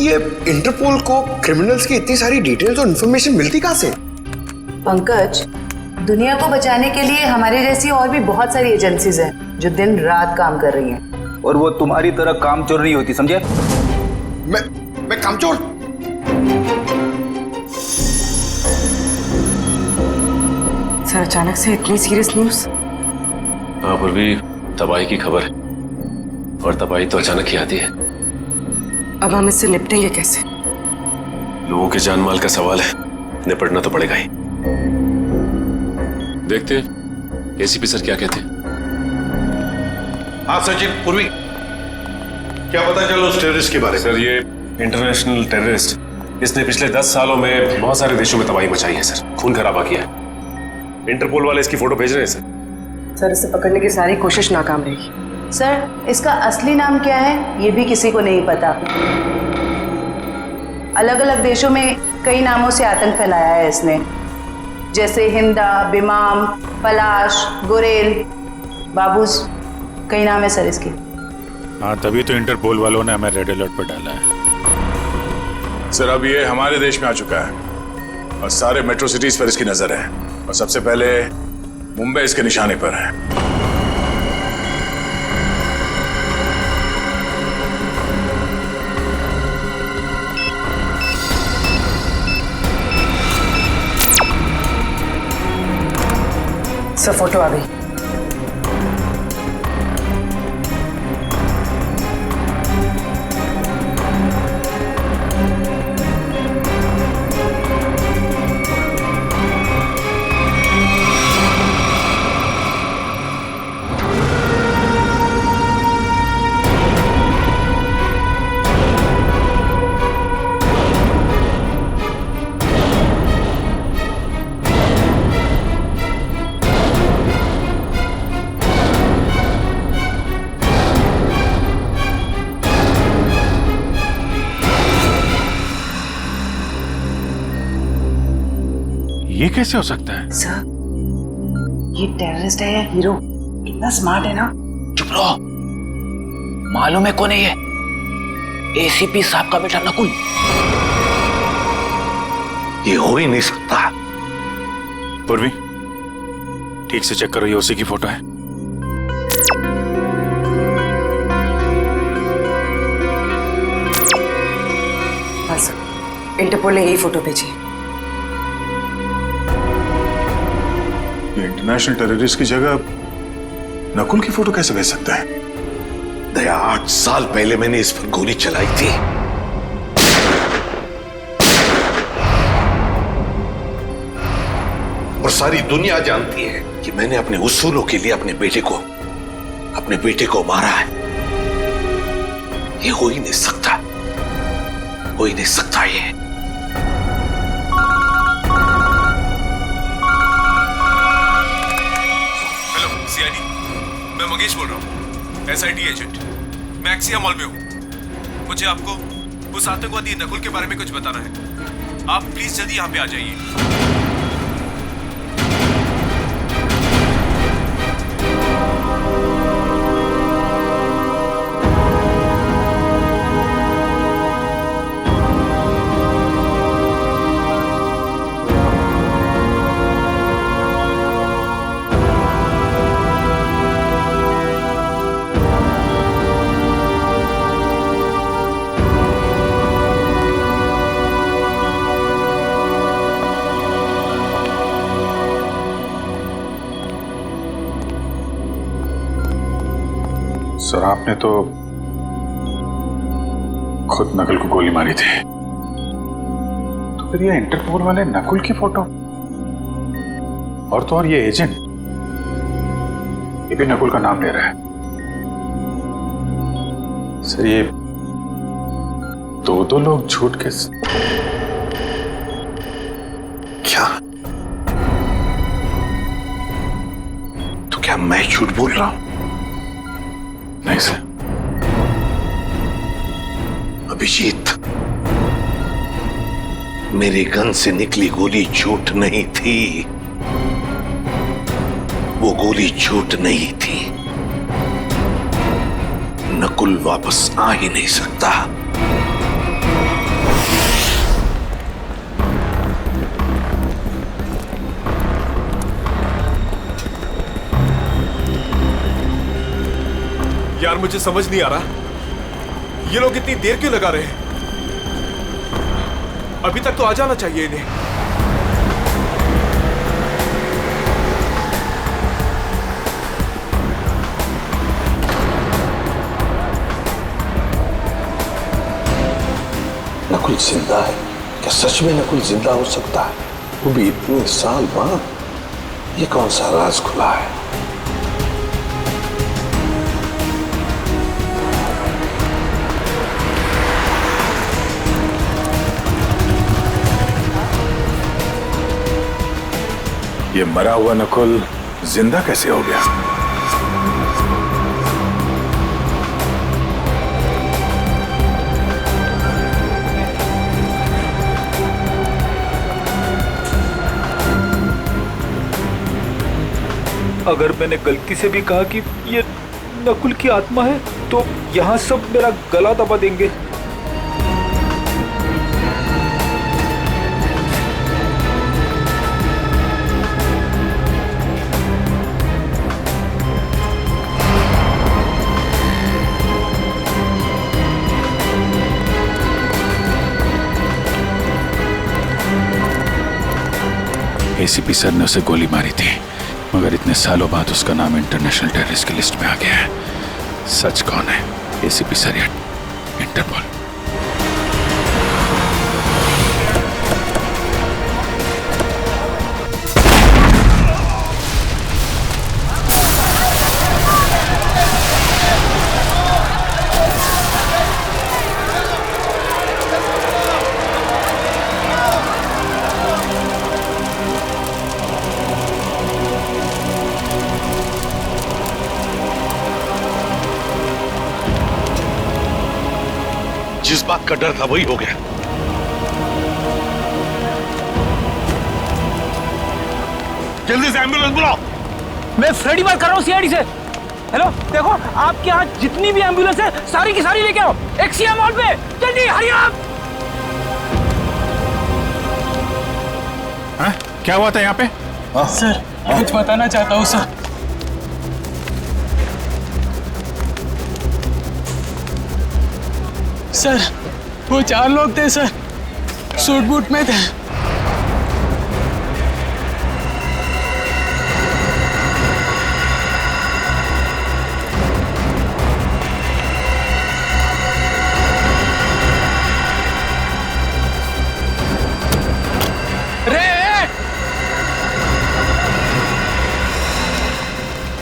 ये इंटरपोल को क्रिमिनल्स की इतनी सारी डिटेल्स और इन्फॉर्मेशन मिलती कहाँ से? पंकज, दुनिया को बचाने के लिए हमारे जैसी और भी बहुत सारी एजेंसीज हैं जो दिन रात काम कर रही हैं। और वो तुम्हारी तरह कामचोर नहीं होती, समझे? मैं कामचोर? सर, अचानक से इतनी सीरियस न्यूज़? हाँ पूर्वी, तबाही की खबर है और तबाही तो अचानक ही आती है। अब हम इससे निपटेंगे कैसे? लोगों के जान माल का सवाल है, निपटना तो पड़ेगा ही। देखते एसीपी सर क्या कहते हैं। हाँ सचिन, पूर्वी क्या पता चला उस टेररिस्ट के बारे में? सर ये इंटरनेशनल टेररिस्ट, इसने पिछले 10 सालों में बहुत सारे देशों में तबाही मचाई है सर, खून खराबा किया है। इंटरपोल वाले इसकी फोटो भेज रहे हैं सर। सर, इसे पकड़ने की सारी कोशिश नाकाम रही। सर, इसका असली नाम क्या है ये भी किसी को नहीं पता। अलग अलग देशों में कई नामों से आतंक फैलाया है इसने, जैसे हिंदा, बिमाम, पलाश, गुरेल, बाबूस, कई नाम है सर इसके। हाँ, तभी तो इंटरपोल वालों ने हमें रेड अलर्ट पर डाला है। सर अब ये हमारे देश में आ चुका है और सारे मेट्रो सिटीज पर इसकी नजर है और सबसे पहले मुंबई इसके निशाने पर है। सर, फोटो आ गई। ये कैसे हो सकता है? सर, ये टेररिस्ट है या हीरो? कितना स्मार्ट है ना। चुप रहो, मालूम है कौन है ये? एसीपी साहब का बेटा नकुल। ये हो ही नहीं सकता। पूर्वी, ठीक से चेक करो, ये उसी की फोटो है। हाँ सर, इंटरपोल ने यही फोटो भेजी है। ये इंटरनेशनल टेररिस्ट की जगह नकुल की फोटो कैसे भेज सकता है? दया, 8 साल पहले मैंने इस पर गोली चलाई थी। और सारी दुनिया जानती है कि मैंने अपने उसूलों के लिए अपने बेटे को मारा है। ये हो ही नहीं सकता, हो ही नहीं सकता ये। मैं मंगेश बोल रहा हूँ, एसआईटी एजेंट। मैं एक्सिया मॉल में हूँ। मुझे आपको उस आतंकवादी नकुल के बारे में कुछ बताना है। आप प्लीज जल्दी यहाँ पे आ जाइए। सर, आपने तो खुद नकुल को गोली मारी थी, तो फिर ये इंटरपोल वाले नकुल की फोटो और तो और ये एजेंट, ये भी नकुल का नाम ले रहा है। सर, ये दो लोग झूठ के क्या? तो क्या मैं झूठ बोल रहा हूं? नहीं सर। अभिजीत, मेरे गन से निकली गोली झूठ नहीं थी। वो गोली झूठ नहीं थी। नकुल वापस आ ही नहीं सकता। मुझे समझ नहीं आ रहा, ये लोग इतनी देर क्यों लगा रहे हैं? अभी तक तो आ जाना चाहिए इन्हें। नकुल जिंदा है क्या? सच में नकुल जिंदा हो सकता है? वो भी इतने साल बाद? ये कौन सा राज खुला है? ये मरा हुआ नकुल जिंदा कैसे हो गया? अगर मैंने गलती से भी कहा कि ये नकुल की आत्मा है तो यहाँ सब मेरा गला दबा देंगे। एसीपी सर ने उसे गोली मारी थी, मगर इतने सालों बाद उसका नाम इंटरनेशनल टेररिस्ट की लिस्ट में आ गया है। सच कौन है, एसीपी सर या इंटरपोल? जिस बात का डर था वही हो गया। जल्दी से एम्बुलेंस बुलाओ। मैं फ्रेडी बात कर रहा हूँ सीआईडी से। हेलो, देखो आपके यहाँ जितनी भी एम्बुलेंस है सारी की सारी लेके आओ एक्सिया मॉल पे, जल्दी हरी आप। क्या हुआ था यहाँ पे? सर कुछ बताना चाहता हूँ सर। सर वो 4 लोग थे सर, सूट बूट में थे।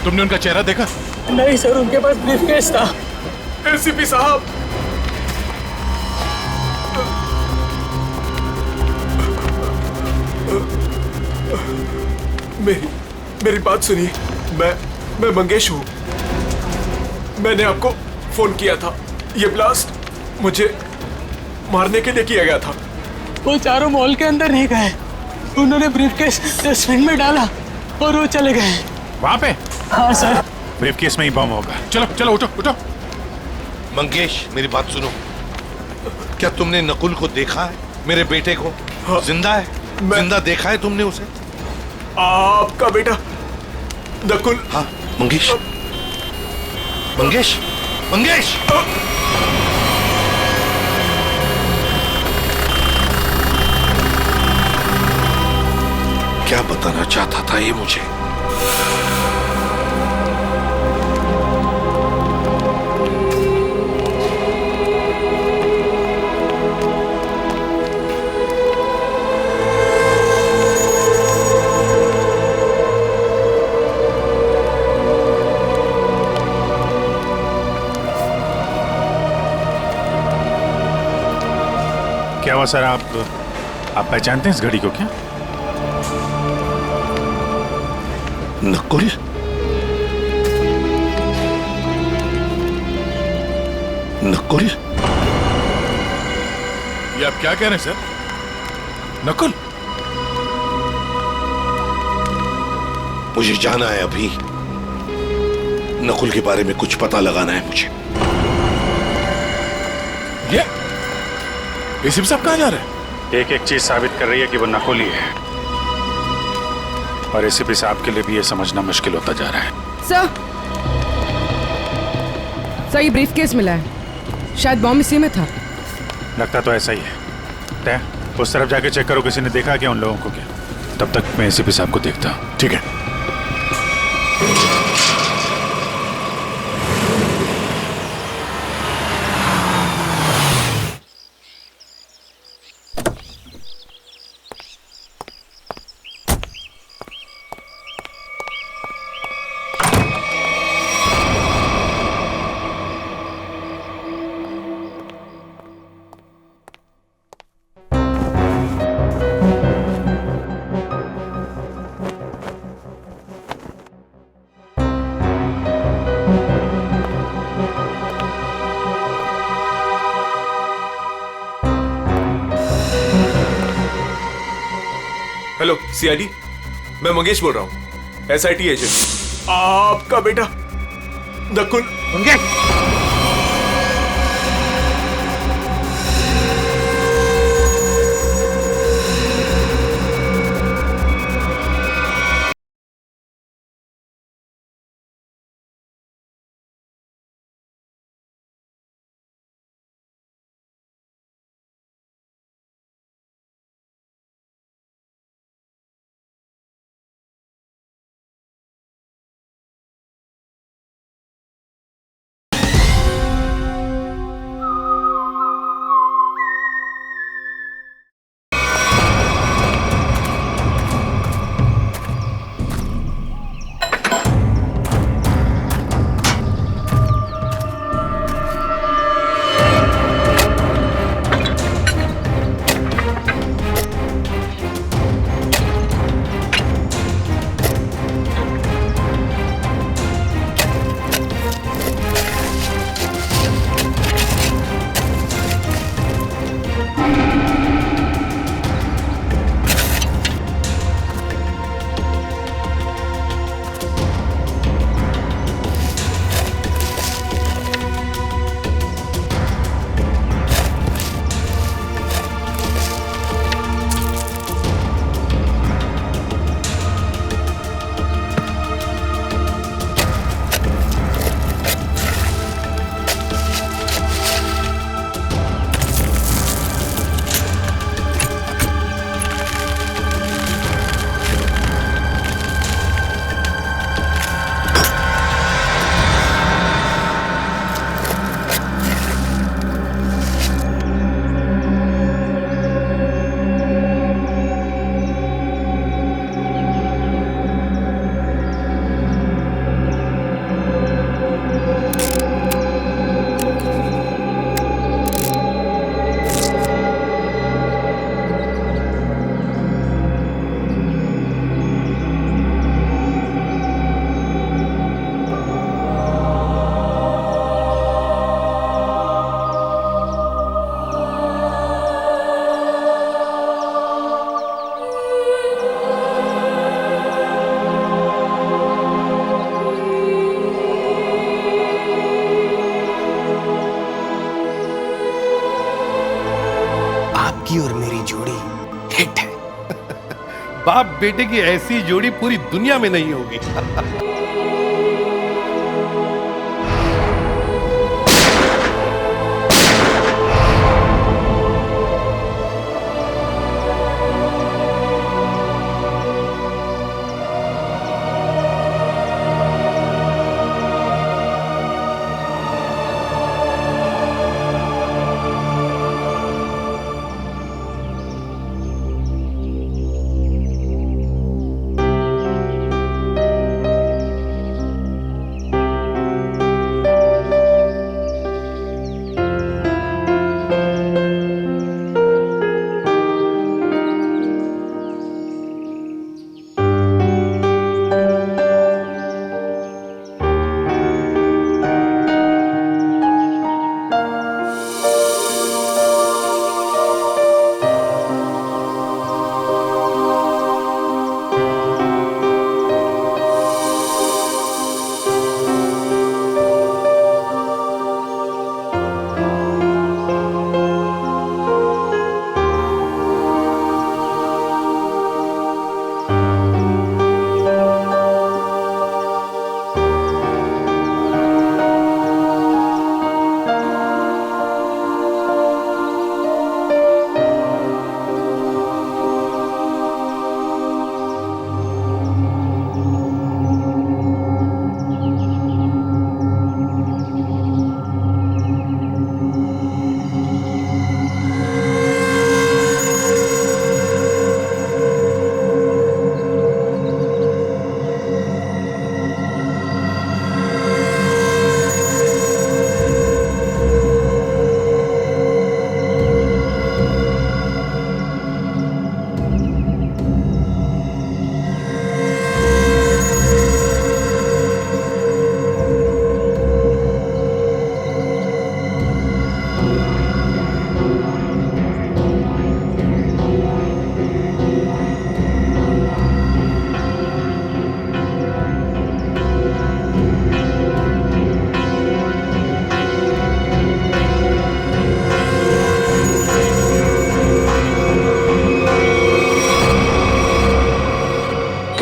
तुमने उनका चेहरा देखा? नहीं सर, उनके पास ब्रीफकेस था। एसीपी साहब, मेरी बात सुनिए। मैं मंगेश हूँ। मैंने आपको फोन किया था। ये ब्लास्ट मुझे मारने के लिए किया गया था। वो चारों मॉल के अंदर नहीं गए, उन्होंने ब्रीफकेस डस्टबिन में डाला और वो चले गए। वहाँ पे? हाँ सर। ब्रीफकेस में ही बम होगा। चलो चलो उठो उठो। मंगेश मेरी बात सुनो, क्या तुमने नकुल को देखा है? मेरे बेटे को? हाँ, जिंदा है? जिंदा देखा है तुमने उसे? आपका बेटा नकुल? हाँ मंगेश, मंगेश, मंगेश। क्या बताना चाहता था ये मुझे? क्या हुआ सर? आप पहचानते हैं इस घड़ी को क्या? नकुल? नकुल? ये आप क्या कह रहे हैं सर? नकुल? मुझे जाना है अभी। नकुल के बारे में कुछ पता लगाना है मुझे। ये एसीपी साहब कहाँ जा रहे हैं? एक एक चीज साबित कर रही है कि वो नकुल ही है, और एसीपी साहब के लिए भी ये समझना मुश्किल होता जा रहा है। सर, सही ब्रीफकेस मिला है, शायद बॉम्ब इसी में था। लगता तो ऐसा ही है। तय उस तरफ जाके चेक करो, किसी ने देखा क्या उन लोगों को क्या। तब तक मैं एसीपी साहब को देखता हूँ। ठीक है। हेलो सीआईडी, मैं मंगेश बोल रहा हूँ, एसआईटी एजेंट। आपका बेटा नकुल। मंगेश, आपकी और मेरी जोड़ी हिट है। बाप बेटे की ऐसी जोड़ी पूरी दुनिया में नहीं होगी।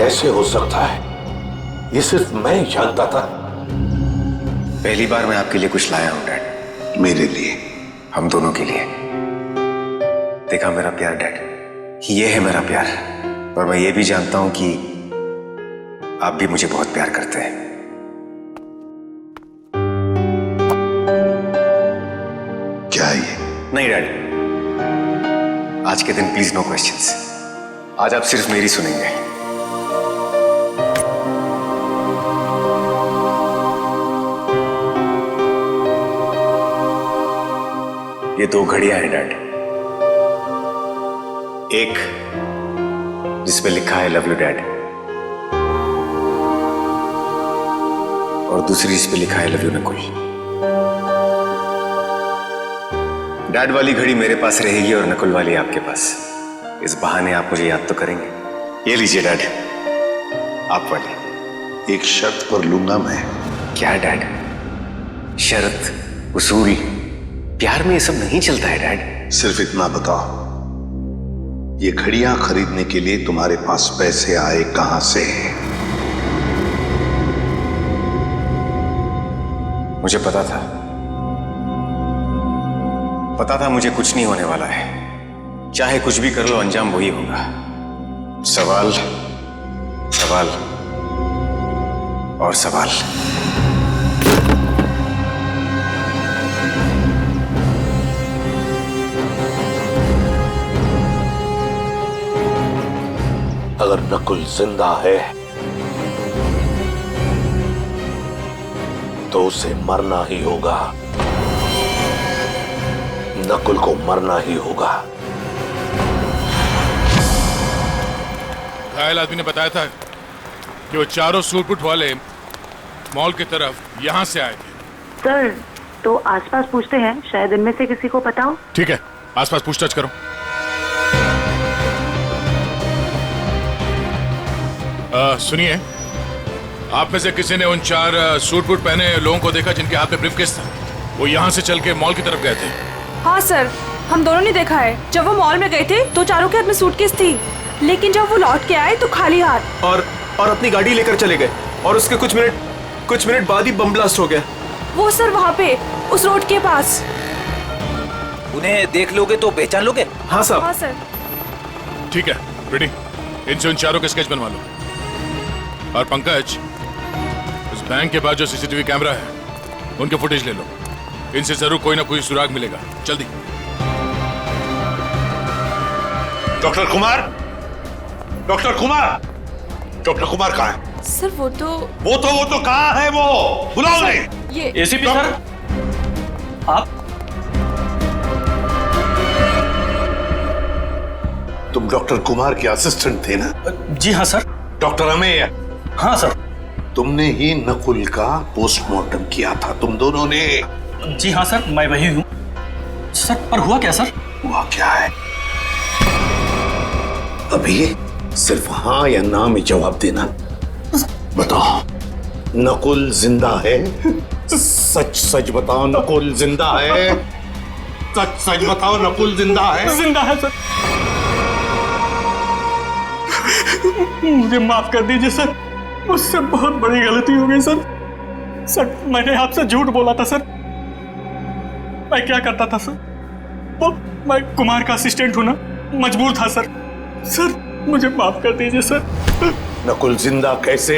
कैसे हो सकता है, ये सिर्फ मैं ही जानता था। पहली बार मैं आपके लिए कुछ लाया हूं डैड। मेरे लिए? हम दोनों के लिए। देखा मेरा प्यार डैड, ये है मेरा प्यार। और मैं ये भी जानता हूं कि आप भी मुझे बहुत प्यार करते हैं। क्या ये? नहीं डैड, आज के दिन प्लीज नो क्वेश्चंस। आज आप सिर्फ मेरी सुनेंगे। ये 2 घड़ियां हैं डैड। एक जिस पे लिखा है लव यू डैड, और दूसरी जिस पे लिखा है लव यू नकुल। डैड वाली घड़ी मेरे पास रहेगी और नकुल वाली आपके पास। इस बहाने आप मुझे याद तो करेंगे। ये लीजिए डैड, आप वाली। एक शर्त पर लूंगा मैं। क्या डैड? शर्त, उसूल? प्यार में ये सब नहीं चलता है डैड। सिर्फ इतना बताओ, ये घड़ियां खरीदने के लिए तुम्हारे पास पैसे आए कहां से? मुझे पता था मुझे कुछ नहीं होने वाला है। चाहे कुछ भी कर लो, अंजाम वही होगा। सवाल, सवाल और सवाल। अगर नकुल जिंदा है तो उसे मरना ही होगा। नकुल को मरना ही होगा। घायल आदमी ने बताया था कि वो चारों सूट वाले मॉल की तरफ यहां से आए थे। सर, तो आसपास पूछते हैं, शायद इनमें से किसी को पता हो। ठीक है, आसपास पूछताछ करो। सुनिए, आप में से किसी ने उन 4 सूट पहने लोगों को देखा जिनके हाथ में ब्रीफकेस था? वो यहाँ से चल के मॉल की तरफ गए थे। हाँ सर, हम दोनों ने देखा है। जब वो मॉल में गए थे तो चारों के हाथ में सूटकेस थी, लेकिन जब वो लौट के आए तो खाली हाथ। और अपनी गाड़ी लेकर चले गए और उसके कुछ मिनट बाद ही बम ब्लास्ट हो गया। वो सर वहाँ पे उस रोड के पास। उन्हें देख लोगे तो पहचान लोगे? हाँ साहब। हाँ सर। ठीक है रेडी, इनसे उन चारों के स्केच बनवा लो। और पंकज, उस बैंक के बाद जो सीसीटीवी कैमरा है उनके फुटेज ले लो। इनसे जरूर कोई ना कोई सुराग मिलेगा। जल्दी। Doctor Kumar, doctor Kumar, doctor Kumar कहाँ है? सर वो तो कहाँ है? वो बुलाओ नहीं। ये एसीपी सर, आप? तुम डॉक्टर कुमार के असिस्टेंट थे ना? जी हाँ सर। डॉक्टर अमेय? हाँ सर। तुमने ही नकुल का पोस्टमार्टम किया था, तुम दोनों ने? जी हाँ सर, मैं वही हूँ सर। पर हुआ क्या सर? हुआ क्या है? अभी सिर्फ हाँ या ना में जवाब देना। बताओ, नकुल जिंदा है? सच सच बताओ, नकुल जिंदा है? सच सच बताओ, नकुल जिंदा है? जिंदा है सर। मुझे माफ कर दीजिए सर, मुझसे बहुत बड़ी गलती हो गई सर। सर, मैंने आपसे झूठ बोला था सर। मैं क्या करता था सर? वो मैं कुमार का असिस्टेंट हूं ना, मजबूर था सर। सर, मुझे माफ कर दीजिए सर। नकुल जिंदा कैसे,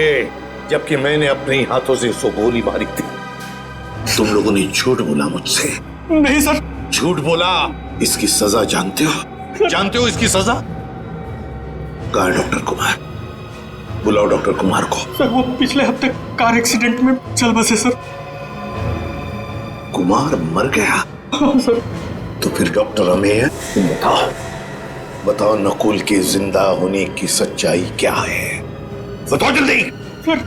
जबकि मैंने अपने हाथों से उसको गोली मारी थी? तुम लोगों ने झूठ बोला मुझसे। नहीं सर। झूठ बोला। इसकी सजा जानते हो? जानते हो इसकी सजा? कहाँ है डॉक्टर कुमार? बुलाओ डॉक्टर कुमार को। सर, वो पिछले हफ्ते कार एक्सीडेंट में चल बसे सर। कुमार मर गया? हाँ सर। तो फिर डॉक्टर अमेय, तुम बताओ नकुल के जिंदा होने की सच्चाई क्या है? बताओ जल्दी। सर,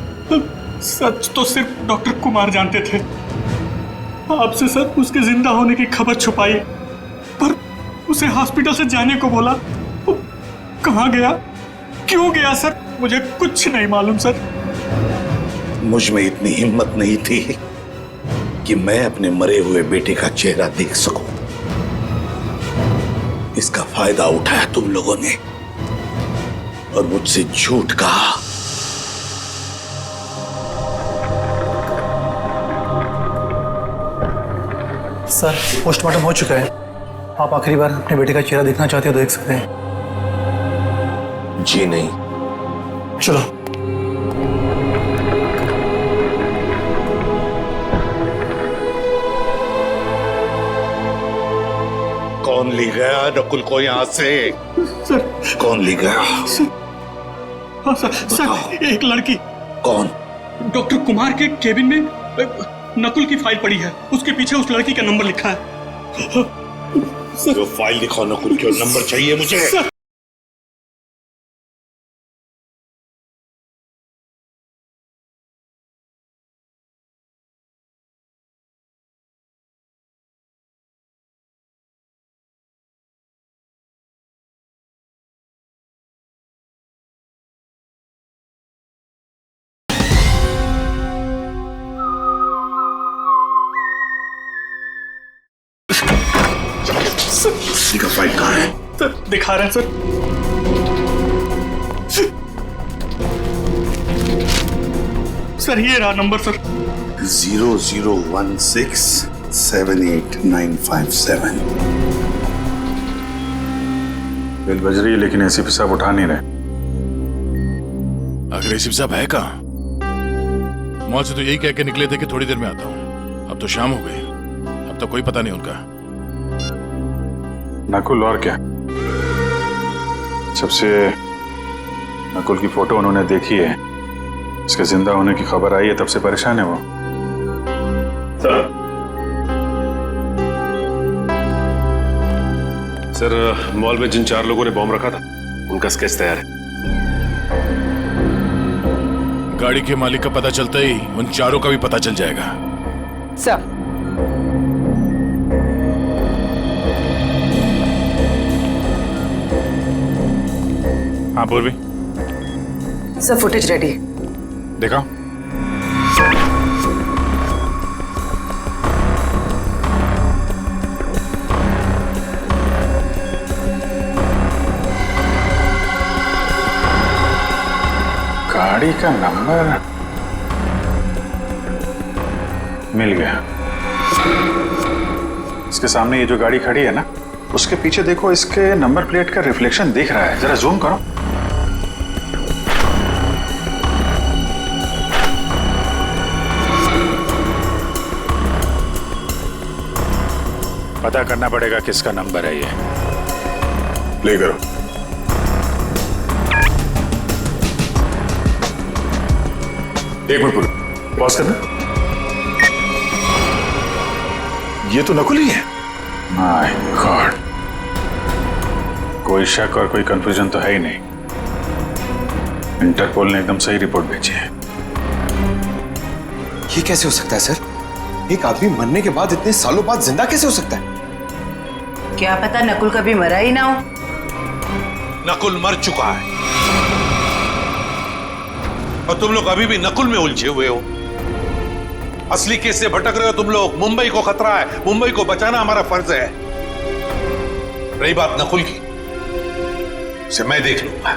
सच तो सिर्फ डॉक्टर कुमार जानते थे। आपसे सर उसके जिंदा होने की खबर छुपाई, पर उसे हॉस्पिटल से जाने को बोला। वो कहाँ गया, क्यों गया सर, मुझे कुछ नहीं मालूम सर। मुझ में इतनी हिम्मत नहीं थी कि मैं अपने मरे हुए बेटे का चेहरा देख सकूं। इसका फायदा उठाया तुम लोगों ने और मुझसे झूठ कहा सर, पोस्टमार्टम हो चुका है। आप आखिरी बार अपने बेटे का चेहरा देखना चाहते हो तो देख सकते हैं। जी नहीं। चलो। कौन ले गया नकुल को यहाँ से? सर। कौन ले गया? हाँ सर, एक लड़की। कौन? डॉक्टर कुमार के केबिन में नकुल की फाइल पड़ी है, उसके पीछे उस लड़की का नंबर लिखा है। जो फाइल दिखाओ नकुल की, नंबर चाहिए मुझे। का फाइल कहाँ है? सर दिखा रहे हैं सर। सर ये रहा नंबर सर। 0016789557। बिल बज रही है लेकिन एसीपी साहब उठा नहीं रहे। आखिर एसीपी साहब है कहाँ? मॉल से तो यही कह के निकले थे कि थोड़ी देर में आता हूँ। अब तो शाम हो गई, अब तो कोई पता नहीं उनका। नकुल और क्या? जब से नकुल की फोटो उन्होंने देखी है, इसके जिंदा होने की खबर आई है, तब से परेशान है वो। सर, मॉल में जिन 4 लोगों ने बॉम्ब रखा था उनका स्केच तैयार है। गाड़ी के मालिक का पता चलता ही उन 4 का भी पता चल जाएगा। सर। हाँ पूर्वी। Sir footage ready. देखा? गाड़ी का नंबर मिल गया। इसके सामने ये जो गाड़ी खड़ी है ना, उसके पीछे देखो, इसके नंबर प्लेट का रिफ्लेक्शन दिख रहा है। जरा जूम करो। पता करना पड़ेगा किसका नंबर है ये। प्ले करो। एक मिनट पूरा पॉज करना। ये तो नकुल ही है। माय गॉड, कोई शक और कोई कंफ्यूजन तो है ही नहीं। इंटरपोल ने एकदम सही रिपोर्ट भेजी है। ये कैसे हो सकता है सर? एक आदमी मरने के बाद इतने सालों बाद जिंदा कैसे हो सकता है? क्या पता नकुल कभी मरा ही ना हो। नकुल मर चुका है और तुम लोग अभी भी नकुल में उलझे हुए हो। असली केस से भटक रहे हो तुम लोग। मुंबई को खतरा है, मुंबई को बचाना हमारा फर्ज है। रही बात नकुल की, से मैं देख लूंगा।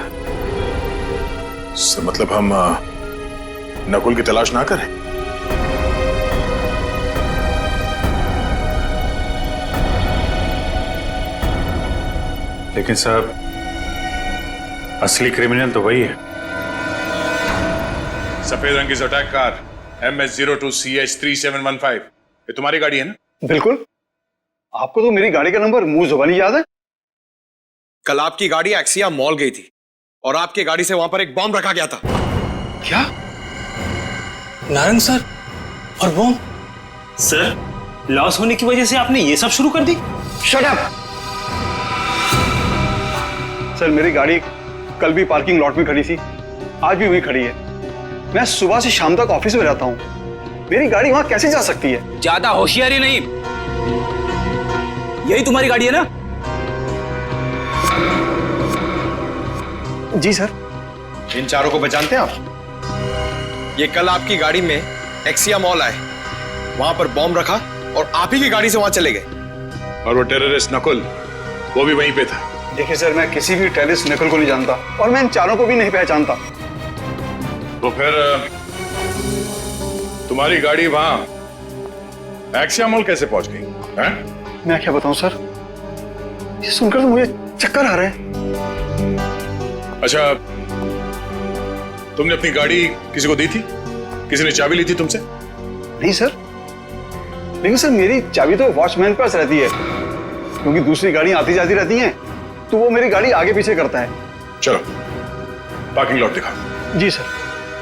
मतलब हम नकुल की तलाश ना करें? लेकिन साहब, असली क्रिमिनल तो वही है। सफेद रंग की अटैक कार MS02CH3715, ये तुम्हारी गाड़ी है ना? बिल्कुल। आपको तो मेरी गाड़ी का नंबर मुंह जुबानी याद है। कल आपकी गाड़ी एक्सिया मॉल गई थी और आपकी गाड़ी से वहां पर एक बॉम्ब रखा गया था। क्या? नारंग सर और बॉम्ब? सर, लॉस होने की वजह से आपने ये सब शुरू कर दी? Shut up! सर, मेरी गाड़ी कल भी पार्किंग लॉट में खड़ी थी, आज भी वहीं खड़ी है। मैं सुबह से शाम तक ऑफिस में रहता हूं। मेरी गाड़ी वहां कैसे जा सकती है? ज्यादा होशियारी नहीं। यही तुम्हारी गाड़ी है ना? जी सर। इन 4 को पहचानते हैं आप? ये कल आपकी गाड़ी में एक्सिया मॉल आए, वहां पर बॉम्ब रखा और आप ही की गाड़ी से वहां चले गए। और वो टेररिस्ट नकुल, वो भी वहीं पे था। देखिए सर, मैं किसी भी टेररिस्ट नकुल को नहीं जानता और मैं इन 4 को भी नहीं पहचानता। तो फिर तुम्हारी गाड़ी वहां एक्सिया मॉल कैसे पहुंच गई? हैं? मैं क्या बताऊं सर, ये सुनकर तो मुझे चक्कर आ रहे हैं। अच्छा, तुमने अपनी गाड़ी किसी को दी थी? किसी ने चाबी ली थी तुमसे? नहीं सर, लेकिन सर मेरी चाबी तो वॉचमैन के पास रहती है, क्योंकि दूसरी गाड़ियां आती जाती रहती हैं, तो वो मेरी गाड़ी आगे पीछे करता है। चलो पार्किंग लॉट दिखाओ। जी सर।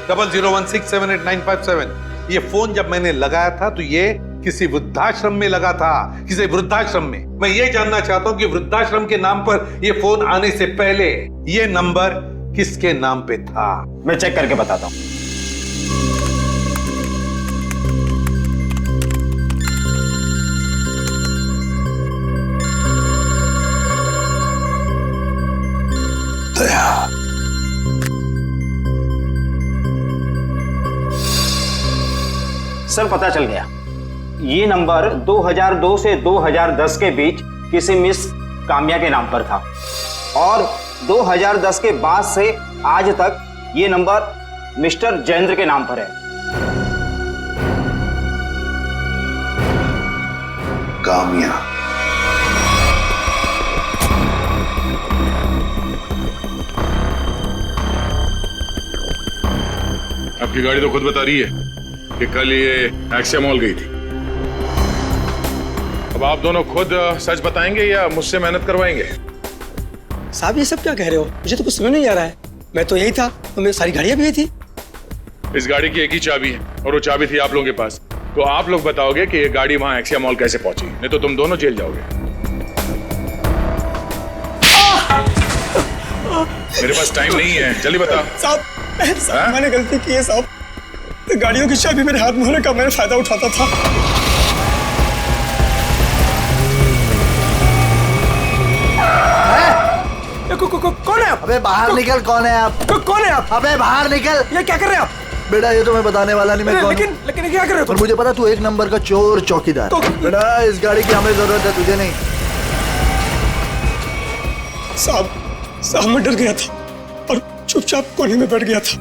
0016789557। ये फोन जब मैंने लगाया था तो ये किसी वृद्धाश्रम में लगा था, किसी वृद्धाश्रम में। मैं ये जानना चाहता हूं कि वृद्धाश्रम के नाम पर ये फोन आने से पहले ये नंबर किसके नाम पे था? मैं चेक करके बताता हूं। सर पता चल गया, ये नंबर 2002 से 2010 के बीच किसी मिस काम्या के नाम पर था और 2010 के बाद से आज तक ये नंबर मिस्टर जयेंद्र के नाम पर है। काम्या। आपकी गाड़ी तो खुद बता रही है कि कल ये एक्सिया मॉल गई थी। अब आप दोनों खुद सच बताएंगे या मुझसे मेहनत करवाएंगे? साहब ये सब क्या कह रहे हो? मुझे तो कुछ समझ नहीं आ रहा है। मैं तो यही था और मेरी सारी गाड़ियां भी यही थी। इस गाड़ी की एक ही चाबी है और वो चाबी थी आप लोगों के पास। तो आप लोग बताओगे कि ये गाड़ी वहां एक्सिया मॉल कैसे पहुंची, नहीं तो तुम दोनों जेल जाओगे। मेरे पास टाइम नहीं है, जल्दी बता। साहब मैंने गलती की है साहब, गाड़ियों की चाबी मेरे हाथ में होने का मैं फायदा उठाता था। कौन है आप? अबे बाहर निकल, कौन है आप? कौन है आप? अबे बाहर निकल। ये क्या कर रहे हैं आप? बेटा ये तो मैं बताने वाला नहीं, मैं कौन हूं। लेकिन क्या कर रहे हो? पर मुझे पता तू एक नंबर का चोर चौकीदार। बेटा इस गाड़ी की हमें जरूरत है, तुझे नहीं। साहब मैं डर गया था और चुपचाप कोने में बैठ गया था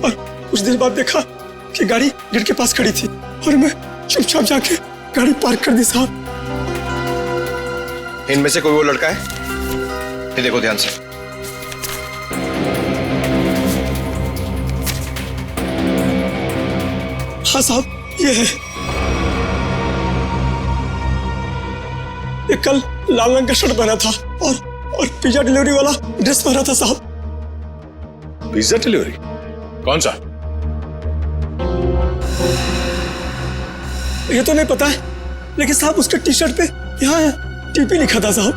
और कुछ देर बाद देखा कि गाड़ी गेट के पास खड़ी थी और मैं चुपचाप जाके गाड़ी पार्क कर दी। साहब इनमें से कोई वो लड़का है? ये देखो ध्यान से। हाँ साहब ये है। ये कल लाल रंग का शर्ट पहना था और पिज्जा डिलीवरी वाला ड्रेस पहना था। साहब पिज्जा डिलीवरी कौन सा? ये तो नहीं पता है, लेकिन साहब उसके टी शर्ट पे यहाँ है टीपी लिखा था। साहब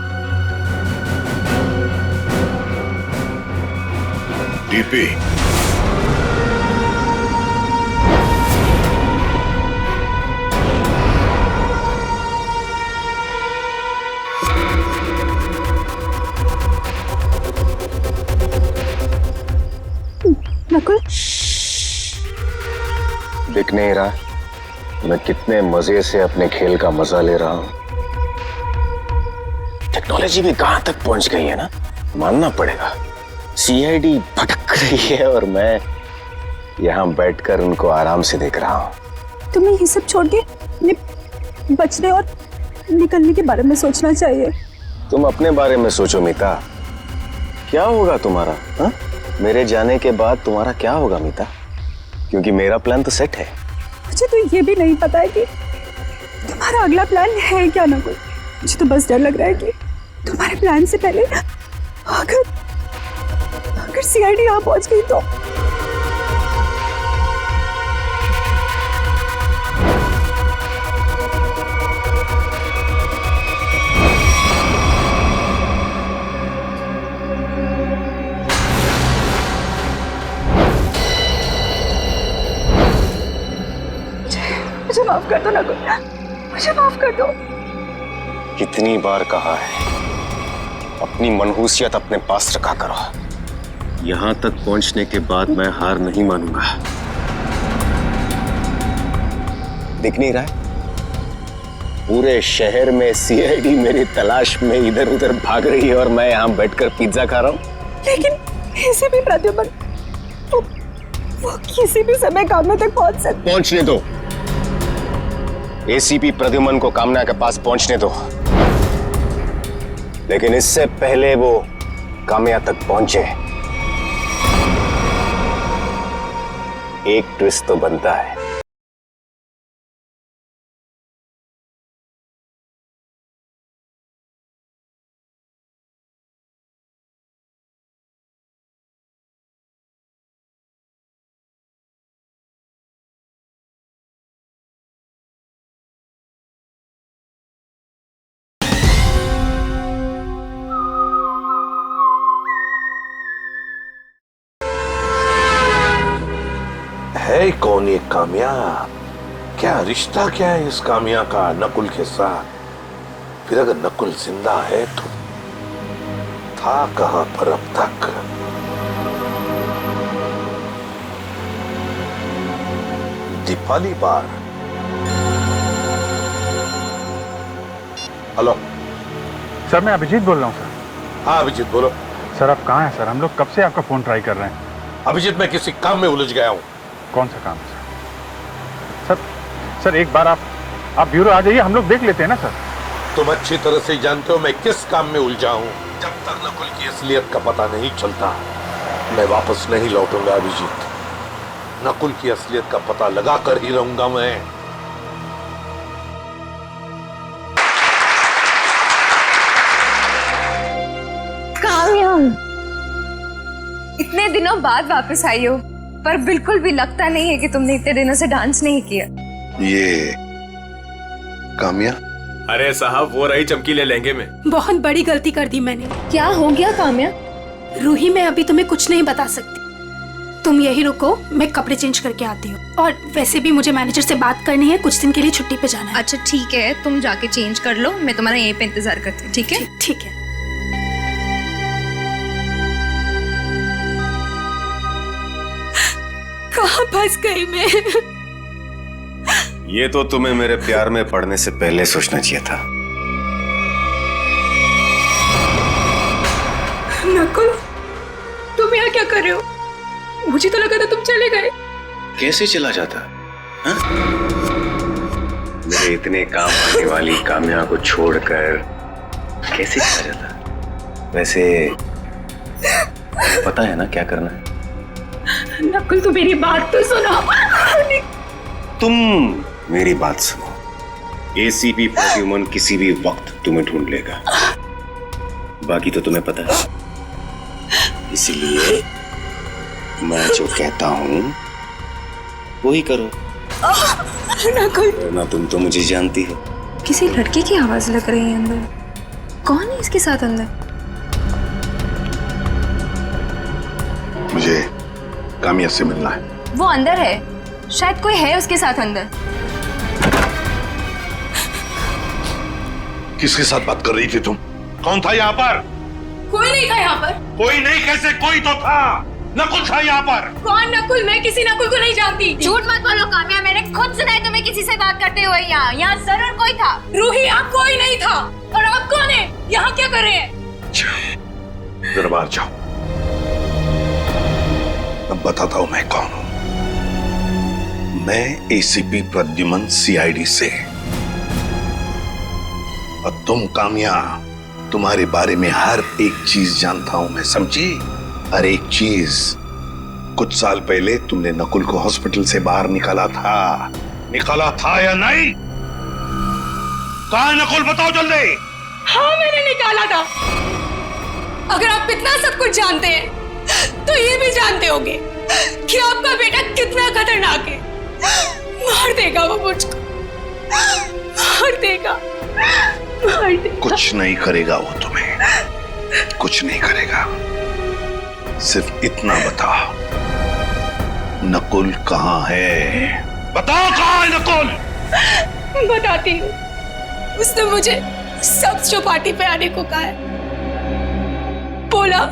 टीपी? नकुल दिख नहीं रहा मैं कितने मजे से अपने खेल का मजा ले रहा हूं। टेक्नोलॉजी भी कहां तक पहुंच गई है ना, मानना पड़ेगा। सीआईडी भटक रही है और मैं यहां बैठकर उनको आराम से देख रहा हूं। तुम्हें ये सब छोड़ के बचने और निकलने के बारे में सोचना चाहिए। तुम अपने बारे में सोचो मीता, क्या होगा तुम्हारा? हा? मेरे जाने के बाद तुम्हारा क्या होगा मीता? क्योंकि मेरा प्लान तो सेट है। मुझे तो ये भी नहीं पता है कि तुम्हारा अगला प्लान है क्या ना कोई। मुझे तो बस डर लग रहा है कि तुम्हारे प्लान से पहले अगर सीआईडी यहाँ पहुंच गई तो। मुझे माफ कर दो ना, मुझे माफ कर दो। कितनी बार कहा है अपनी मनहूसियत अपने पास रखा करो। यहां तक पहुंचने के बाद मैं हार नहीं मानूंगा। दिख नहीं रहा है? पूरे शहर में सीआईडी मेरी तलाश में इधर उधर भाग रही है और मैं यहां बैठकर पिज्जा खा रहा हूं। लेकिन ऐसे भी प्रद्युमन वो किसी भी समय काम में तक पहुंच सकते। पहुंचने दो। एसीपी प्रद्युमन को कामना के पास पहुंचने दो, लेकिन इससे पहले वो काम्या तक पहुंचे एक ट्विस्ट तो बनता है। है कौन ये काम्या? क्या रिश्ता क्या है इस काम्या का नकुल के साथ? फिर अगर नकुल जिंदा है तो था कहां पर अब तक? दीपाली बार। हेलो सर, मैं अभिजीत बोल रहा हूँ सर। हाँ अभिजीत बोलो। सर आप कहाँ हैं सर? हम लोग कब से आपका फोन ट्राई कर रहे हैं। अभिजीत मैं किसी काम में उलझ गया हूँ। कौन सा काम है सर? सर एक बार आप ब्यूरो आ जाइए, हम लोग देख लेते हैं ना सर। तुम अच्छी तरह से जानते हो मैं किस काम में उलझा हूँ। जब तक नकुल की असलियत का पता नहीं चलता मैं वापस नहीं लौटूंगा अभिजीत। नकुल की असलियत का पता लगा कर ही रहूंगा मैं। काम्या, इतने दिनों बाद वापस आई हो, पर बिल्कुल भी लगता नहीं है कि तुमने इतने दिनों से डांस नहीं किया। ये काम्या? अरे साहब वो रही चमकीले लहंगे में। बहुत बड़ी गलती कर दी मैंने। क्या हो गया काम्या? रूही, मैं अभी तुम्हें कुछ नहीं बता सकती, तुम यही रुको, मैं कपड़े चेंज करके आती हूँ। और वैसे भी मुझे मैनेजर से बात करनी है, कुछ दिन के लिए छुट्टी पे जाना है। अच्छा ठीक है, तुम जाके चेंज कर लो, मैं तुम्हारा यहीं पे इंतजार करती हूँ। ठीक है? ठीक है। कहाँ फंस गई मैं? ये तो तुम्हें मेरे प्यार में पड़ने से पहले सोचना चाहिए था। नकुल, तुम यहाँ क्या कर रहे हो? मुझे तो लगा था तुम चले गए। कैसे चला जाता? मेरे इतने काम आने वाली काम्या को छोड़कर कैसे चला जाता? वैसे पता है ना क्या करना है? नकुल तू मेरी बात तो सुनो। तुम मेरी बात सुनो। एसीपी प्रद्युमन किसी भी वक्त तुम्हें ढूंढ लेगा, बाकी तो तुम्हें पता है। इसलिए मैं जो कहता हूं वही करो। नकुल, ना तुम तो मुझे जानती हो। किसी लड़की की आवाज लग रही है अंदर। कौन है इसके साथ अंदर? मुझे काम्या से मिलना है। वो अंदर है, शायद कोई है उसके साथ अंदर। किसके साथ बात कर रही थी तुम? कौन था यहाँ पर? कोई नहीं था यहाँ पर। कोई नहीं कैसे? कोई तो था। नकुल था यहाँ पर। कौन नकुल? मैं किसी नकुल को नहीं जानती। झूठ मत बोलो काम्या, मैंने खुद सुना है तुम्हें किसी से बात करते हुए। यहाँ जरूर कोई था। रूही, यहाँ कोई नहीं था। और आप कौन है? यहाँ क्या कर रहे हैं? जरा बाहर जाओ, अब बताता हूं मैं कौन हूं। मैं एसीपी प्रद्युमन सीआईडी से। और तुम काम्या, तुम्हारे बारे में हर एक चीज जानता हूं मैं, समझी? हर एक चीज। कुछ साल पहले तुमने नकुल को हॉस्पिटल से बाहर निकाला था या नहीं? कहां है नकुल? बताओ जल्दी। हाँ मैंने निकाला था। अगर आप इतना सब कुछ जानते हैं तो ये भी जानते होंगे कि आपका बेटा कितना खतरनाक है। मार देगा वो मुझको, मार देगा, मार देगा। कुछ नहीं करेगा वो तुम्हें, कुछ नहीं करेगा। सिर्फ इतना बताओ, नकुल कहाँ है? बताओ कहाँ है नकुल? बताती हूँ। उसने मुझे सब पार्टी पे आने को कहा है। बोला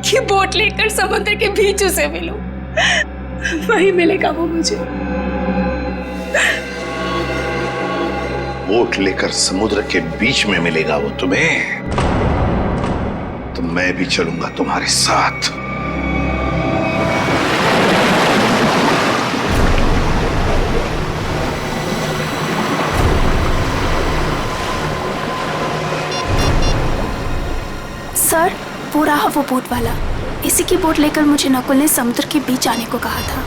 कि बोट लेकर समुद्र के बीच उसे मिलो, वही मिलेगा वो मुझे। बोट लेकर समुद्र के बीच में मिलेगा वो तुम्हें? तो मैं भी चलूंगा तुम्हारे साथ। सर, वो रहा वो बोट वाला। इसी की बोट लेकर मुझे नकुल ने समुद्र के बीच आने को कहा था।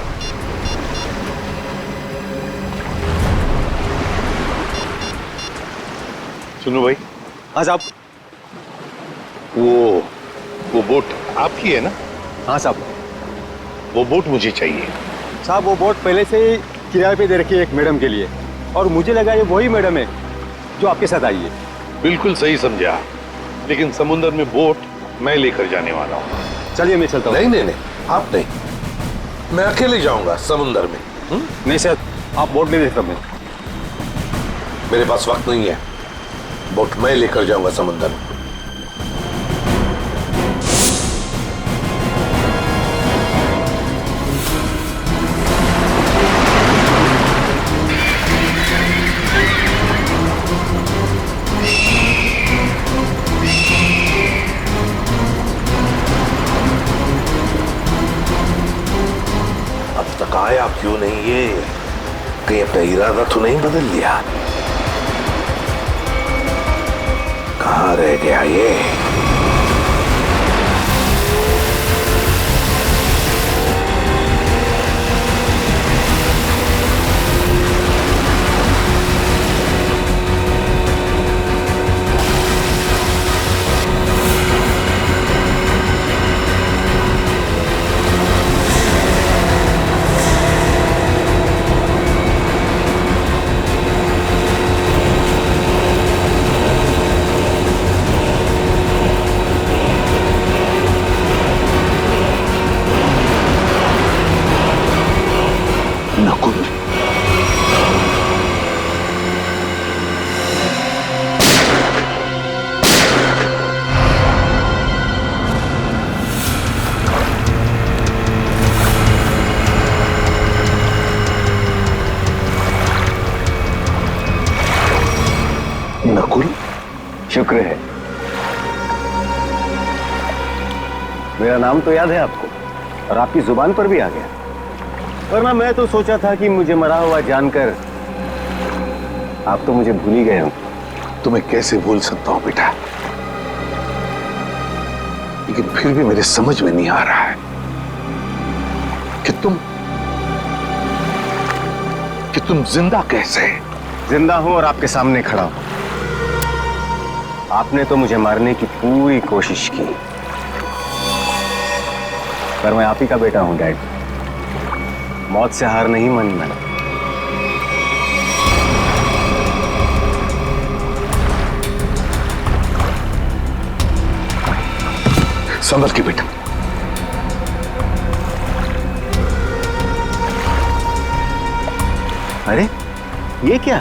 सुनो भाई, आज आप वो बोट आपकी है ना? हाँ साहब, वो बोट मुझे चाहिए। साहब वो बोट पहले से ही किराए पे दे रखी है एक मैडम के लिए, और मुझे लगा ये वही मैडम है जो आपके साथ आई है। बिल्कुल सही समझा, लेकिन समुद्र में बोट मैं लेकर जाने वाला हूँ। चलिए मैं चलता हूँ। नहीं नहीं नहीं, आप नहीं, मैं अकेले जाऊंगा समुद्र में। नहीं सर, आप बोट ले देखता मैं। मेरे पास वक्त नहीं है, बोट मैं लेकर जाऊंगा समुद्र में। आया क्यों नहीं ये? कहीं अपना इरादा तो नहीं बदल लिया? कहां रह गया ये? शुक्र है, मेरा नाम तो याद है आपको और आपकी जुबान पर भी आ गया, वरना मैं तो सोचा था कि मुझे मरा हुआ जानकर आप तो मुझे भूल ही गए हो। तुम्हें कैसे भूल सकता हूं बेटा, लेकिन फिर भी मेरे समझ में नहीं आ रहा है कि तुम जिंदा कैसे? जिंदा हूं और आपके सामने खड़ा हूं। आपने तो मुझे मारने की पूरी कोशिश की, पर मैं आप ही का बेटा हूं डैड। मौत से हार नहीं मानी मैंने। संभल के बेटा। अरे ये क्या?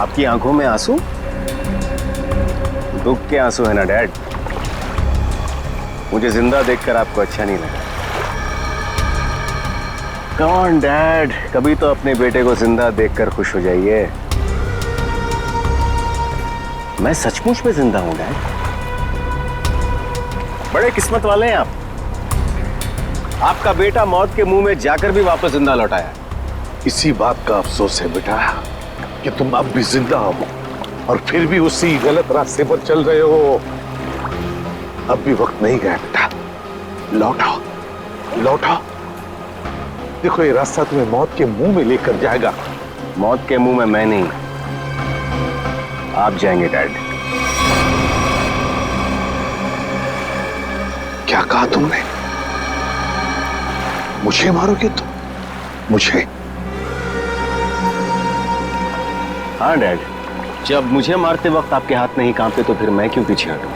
आपकी आंखों में आंसू? दुख के आंसू है ना डैड? मुझे जिंदा देखकर आपको अच्छा नहीं लगा। कम ऑन डैड, कभी तो अपने बेटे को जिंदा देखकर खुश हो जाइए। मैं सचमुच में जिंदा हूं डैड। बड़े किस्मत वाले हैं आप। आपका बेटा मौत के मुंह में जाकर भी वापस जिंदा लौट आया। इसी बात का अफसोस है बेटा कि तुम अब भी जिंदा हो और फिर भी उसी गलत रास्ते पर चल रहे हो। अब भी वक्त नहीं गया बेटा, लौटाओ लौटाओ। देखो ये रास्ता तुम्हें मौत के मुंह में लेकर जाएगा। मौत के मुंह में मैं नहीं, आप जाएंगे डैड। क्या कहा तुमने? मुझे मारोगे तुम? मुझे? हाँ डैड, जब मुझे मारते वक्त आपके हाथ नहीं कांपते तो फिर मैं क्यों पीछे हटूं?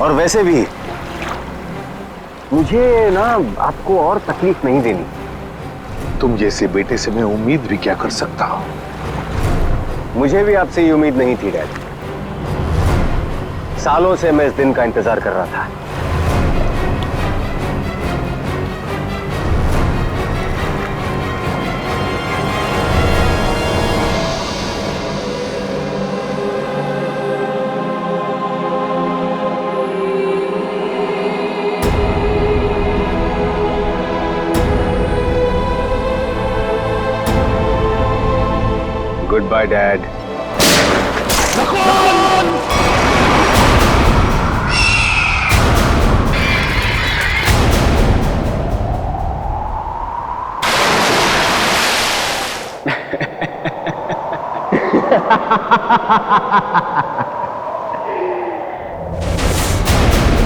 और वैसे भी मुझे ना आपको और तकलीफ नहीं देनी। तुम जैसे बेटे से मैं उम्मीद भी क्या कर सकता हूं? मुझे भी आपसे ये उम्मीद नहीं थी डैड। सालों से मैं इस दिन का इंतजार कर रहा था। Goodbye, Dad.